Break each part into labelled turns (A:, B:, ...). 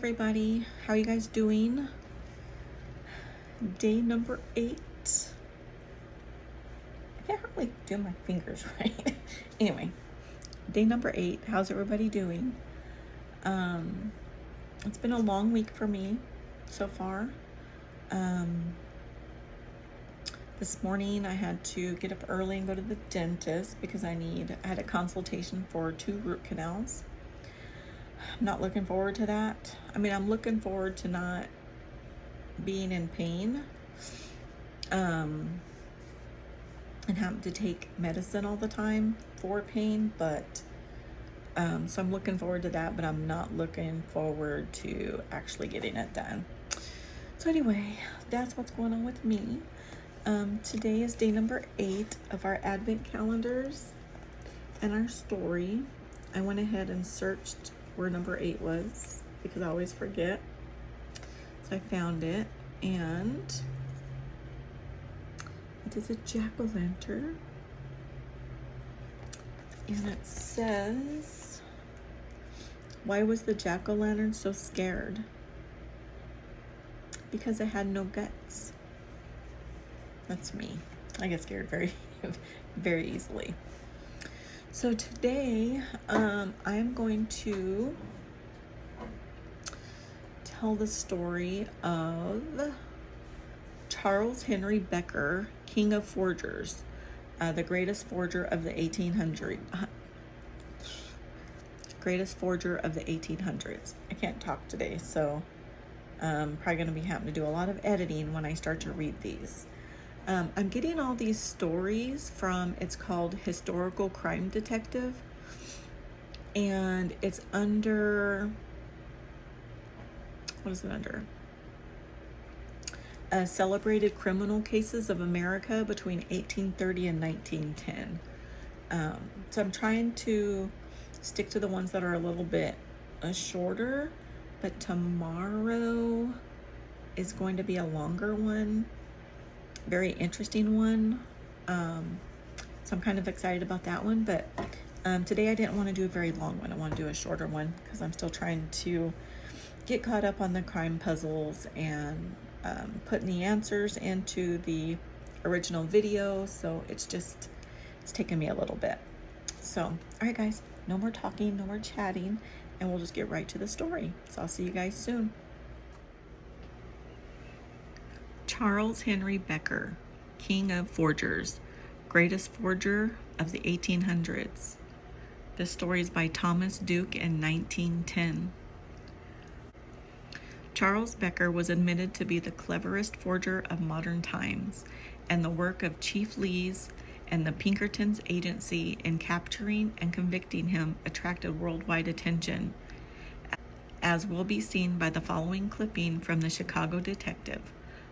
A: everybody, how are you guys doing? Day number 8. I can't hardly do my fingers right. Anyway, day number 8. How's everybody doing? It's been a long week for me so far. This morning I had to get up early and go to the dentist because I had a consultation for 2 root canals. I'm not looking forward to that. I mean, I'm looking forward to not being in pain and having to take medicine all the time for pain, but so I'm looking forward to that, but I'm not looking forward to actually getting it done. So anyway, that's what's going on with me. Today is day number 8 of our advent calendars and our story. I went ahead and searched where number 8 was because I always forget. So I found it, and it is a jack-o'-lantern, and it says, "Why was the jack-o'-lantern so scared? Because it had no guts." That's me. I get scared very, very easily. So today, I am going to tell the story of Charles Henry Becker, King of Forgers, the greatest forger of the 1800s. I can't talk today, so probably going to be having to do a lot of editing when I start to read these. I'm getting all these stories from, it's called Historical Crime Detective, and it's under, what is it under? Celebrated Criminal Cases of America between 1830 and 1910. So I'm trying to stick to the ones that are a little bit shorter, but tomorrow is going to be a longer one. Very interesting one. So I'm kind of excited about that one, but today I didn't want to do a very long one. I want to do a shorter one because I'm still trying to get caught up on the crime puzzles and putting the answers into the original video. So it's taking me a little bit. So, all right guys, no more talking, no more chatting, and we'll just get right to the story. So I'll see you guys soon. Charles Henry Becker, King of Forgers, greatest forger of the 1800s. The story is by Thomas Duke in 1910. Charles Becker was admitted to be the cleverest forger of modern times, and the work of Chief Lees and the Pinkertons agency in capturing and convicting him attracted worldwide attention, as will be seen by the following clipping from the Chicago Detective,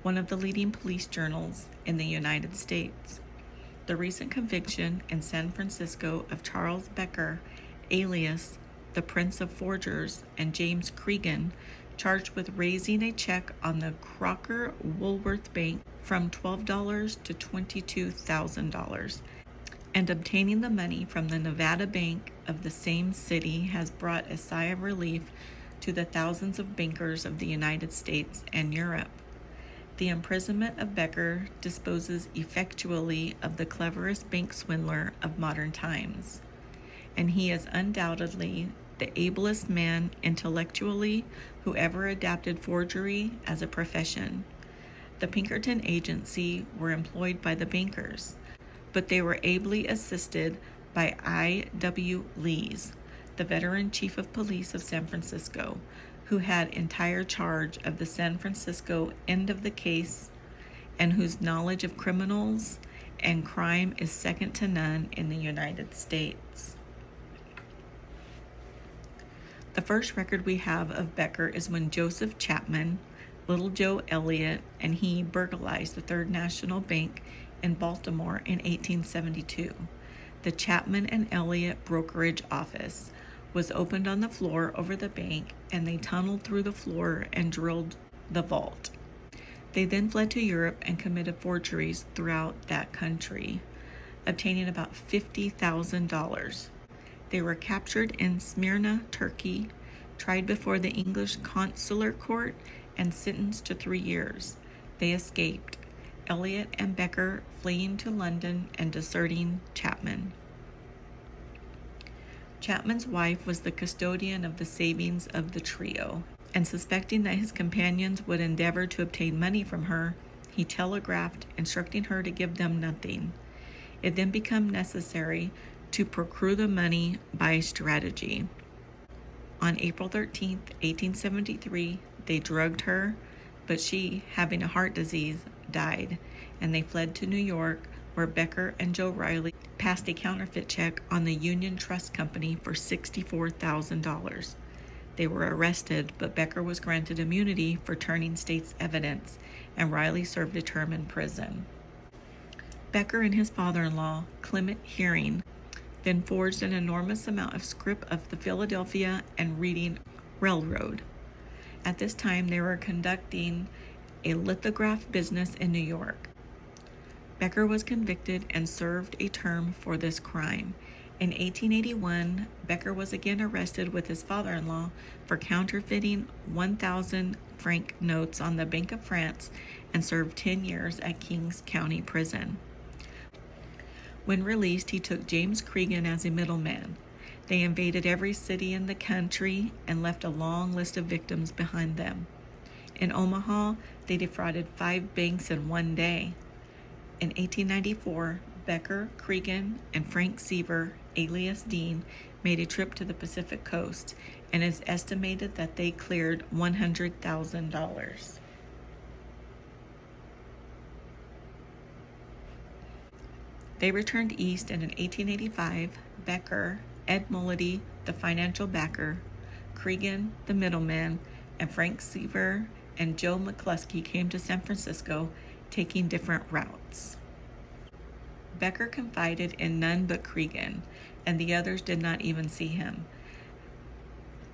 A: one of the leading police journals in the United States. The recent conviction in San Francisco of Charles Becker, alias the Prince of Forgers, and James Cregan, charged with raising a check on the Crocker Woolworth Bank from $12 to $22,000 and obtaining the money from the Nevada Bank of the same city, has brought a sigh of relief to the thousands of bankers of the United States and Europe. The imprisonment of Becker disposes effectually of the cleverest bank swindler of modern times, and he is undoubtedly the ablest man intellectually who ever adapted forgery as a profession. The Pinkerton agency were employed by the bankers, but they were ably assisted by I.W. Lees, the veteran chief of police of San Francisco, who had entire charge of the San Francisco end of the case and whose knowledge of criminals and crime is second to none in the United States. The first record we have of Becker is when Joseph Chapman, Little Joe Elliott, and he burglarized the Third National Bank in Baltimore in 1872. The Chapman and Elliott brokerage office was opened on the floor over the bank, and they tunneled through the floor and drilled the vault. They then fled to Europe and committed forgeries throughout that country, obtaining about $50,000. They were captured in Smyrna, Turkey, tried before the English consular court, and sentenced to 3 years. They escaped, Elliot and Becker fleeing to London and deserting Chapman. Chapman's wife was the custodian of the savings of the trio, and suspecting that his companions would endeavor to obtain money from her, he telegraphed instructing her to give them nothing. It then became necessary to procure the money by strategy. On April 13, 1873, they drugged her, but she, having a heart disease, died, and they fled to New York, where Becker and Joe Riley passed a counterfeit check on the Union Trust Company for $64,000. They were arrested, but Becker was granted immunity for turning state's evidence, and Riley served a term in prison. Becker and his father-in-law, Clement Hearing, then forged an enormous amount of scrip of the Philadelphia and Reading Railroad. At this time, they were conducting a lithograph business in New York. Becker was convicted and served a term for this crime. In 1881, Becker was again arrested with his father-in-law for counterfeiting 1,000 franc notes on the Bank of France and served 10 years at Kings County Prison. When released, he took James Cregan as a middleman. They invaded every city in the country and left a long list of victims behind them. In Omaha, they defrauded 5 banks in one day. In 1894, Becker, Cregan, and Frank Seaver, alias Dean, made a trip to the Pacific coast, and it is estimated that they cleared $100,000. They returned east, and in 1885, Becker, Ed Mulledy, the financial backer, Cregan, the middleman, and Frank Seaver and Joe McCluskey came to San Francisco, taking different routes. Becker confided in none but Cregan, and the others did not even see him.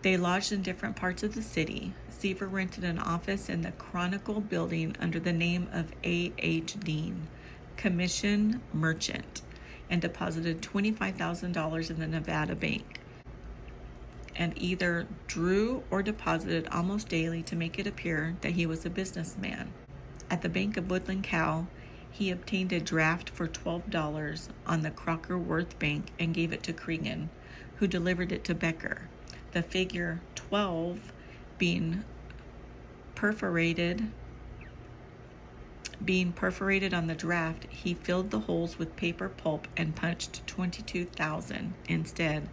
A: They lodged in different parts of the city. Seaver rented an office in the Chronicle building under the name of A.H. Dean, commission merchant, and deposited $25,000 in the Nevada Bank, and either drew or deposited almost daily to make it appear that he was a businessman. At the Bank of Woodland Cow, he obtained a draft for $12 on the Crocker-Worth Bank and gave it to Cregan, who delivered it to Becker. The figure 12 being perforated on the draft, he filled the holes with paper pulp and punched 22,000 instead.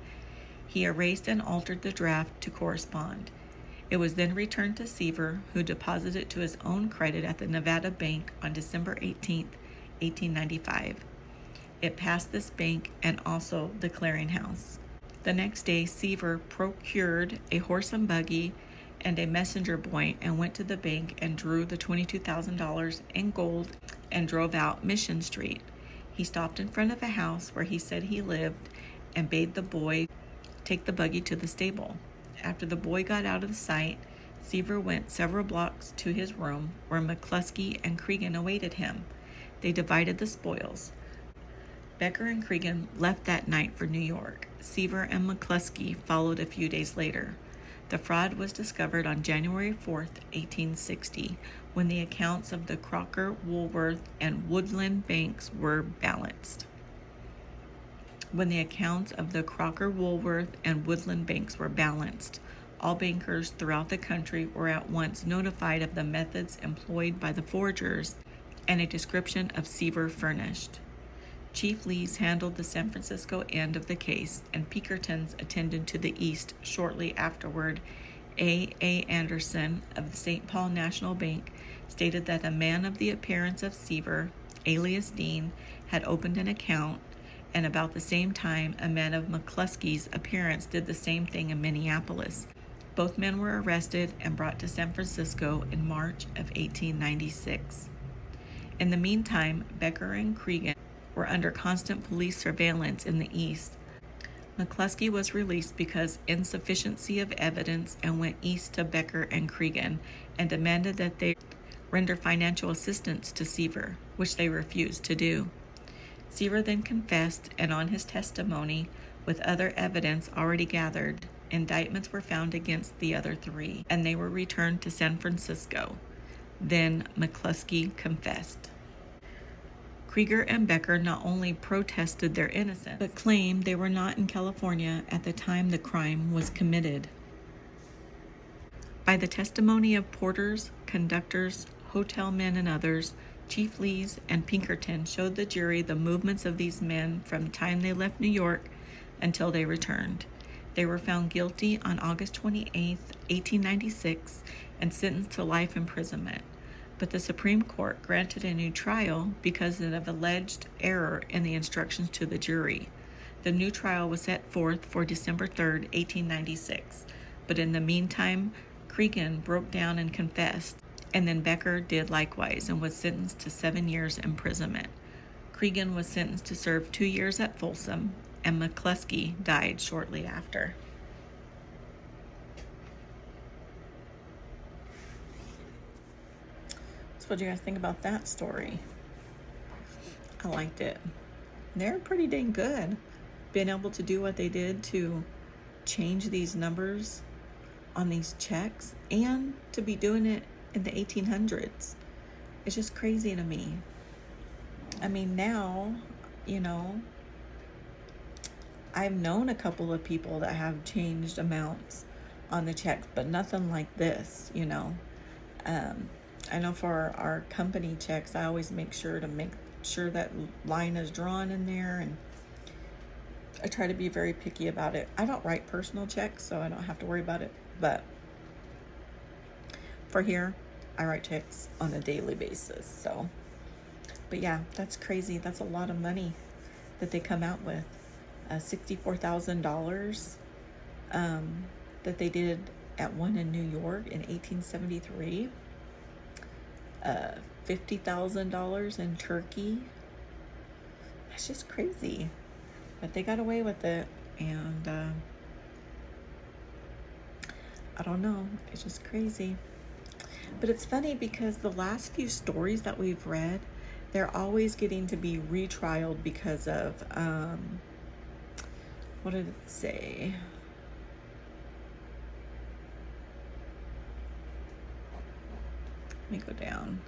A: He erased and altered the draft to correspond. It was then returned to Seaver, who deposited it to his own credit at the Nevada Bank on December 18, 1895. It passed this bank and also the clearinghouse. The next day, Seaver procured a horse and buggy and a messenger boy and went to the bank and drew the $22,000 in gold and drove out Mission Street. He stopped in front of a house where he said he lived and bade the boy take the buggy to the stable. After the boy got out of sight, Seaver went several blocks to his room, where McCluskey and Cregan awaited him. They divided the spoils. Becker and Cregan left that night for New York. Seaver and McCluskey followed a few days later. The fraud was discovered on January 4, 1860, when the accounts of the Crocker, Woolworth, and Woodland banks were balanced. All bankers throughout the country were at once notified of the methods employed by the forgers, and a description of Seaver furnished. Chief Lees handled the San Francisco end of the case, and Pinkertons attended to the east shortly afterward. A. Anderson of the St. Paul National Bank stated that a man of the appearance of Seaver, alias Dean, had opened an account, and about the same time a man of McCluskey's appearance did the same thing in Minneapolis. Both men were arrested and brought to San Francisco in March of 1896. In the meantime, Becker and Cregan were under constant police surveillance in the east. McCluskey was released because insufficiency of evidence and went east to Becker and Cregan and demanded that they render financial assistance to Seaver, which they refused to do. Seaver then confessed, and on his testimony, with other evidence already gathered, Indictments were found against the other 3, and they were returned to San Francisco. Then McCluskey confessed. Krieger and Becker not only protested their innocence, but claimed they were not in California at the time the crime was committed. By the testimony of porters, conductors, hotel men, and others, Chief Lees and Pinkerton showed the jury the movements of these men from the time they left New York until they returned. They were found guilty on August 28, 1896, and sentenced to life imprisonment. But the Supreme Court granted a new trial because of alleged error in the instructions to the jury. The new trial was set forth for December 3, 1896, but in the meantime, Cregan broke down and confessed, and then Becker did likewise and was sentenced to 7 years imprisonment. Cregan was sentenced to serve 2 years at Folsom, and McCluskey died shortly after. So what do you guys think about that story? I liked it. They're pretty dang good. Being able to do what they did to change these numbers on these checks and to be doing it in the 1800s. It's just crazy to me. I mean, now, I've known a couple of people that have changed amounts on the checks, but nothing like this, I know for our company checks, I always make sure that line is drawn in there, and I try to be very picky about it. I don't write personal checks, so I don't have to worry about it, but for here, I write checks on a daily basis. So, but yeah, that's crazy. That's a lot of money that they come out with. $64,000 that they did at one in New York in 1873. $50,000 in Turkey. That's just crazy. But they got away with it, and I don't know. It's just crazy. But it's funny because the last few stories that we've read, they're always getting to be retrialed because of, what did it say? Let me go down.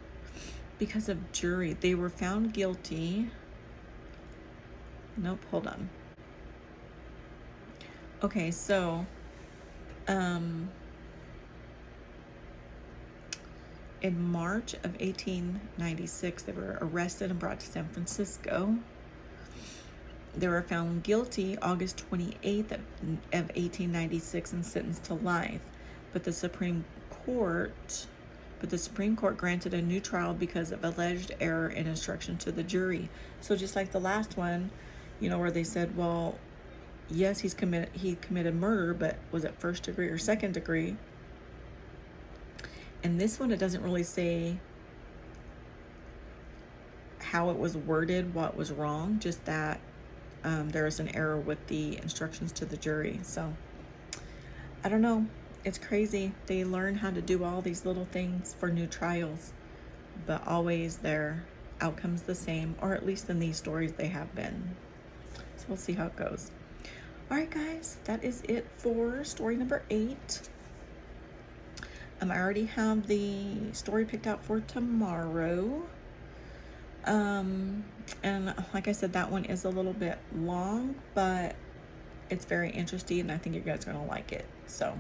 A: Because of jury. They were found guilty. Nope, hold on. Okay, so, in March of 1896, they were arrested and brought to San Francisco. They were found guilty August 28th of 1896 and sentenced to life. But the Supreme Court granted a new trial because of alleged error in instruction to the jury. So just like the last one, where they said, well, yes, he committed murder, but was it first degree or second degree? And this one, it doesn't really say how it was worded, what was wrong, just that there was an error with the instructions to the jury. So I don't know. It's crazy. They learn how to do all these little things for new trials, but always their outcome's the same, or at least in these stories they have been. So we'll see how it goes. All right, guys, that is it for story number 8. I already have the story picked out for tomorrow. And like I said, that one is a little bit long, but it's very interesting, and I think you guys are going to like it. So,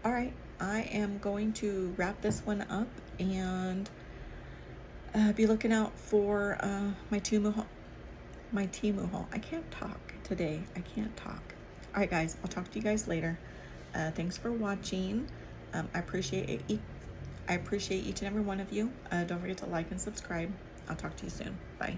A: all right, I am going to wrap this one up and be looking out for my Temu haul. I can't talk today. I can't talk. All right, guys, I'll talk to you guys later. Thanks for watching. I appreciate each and every one of you. Don't forget to like and subscribe. I'll talk to you soon. Bye.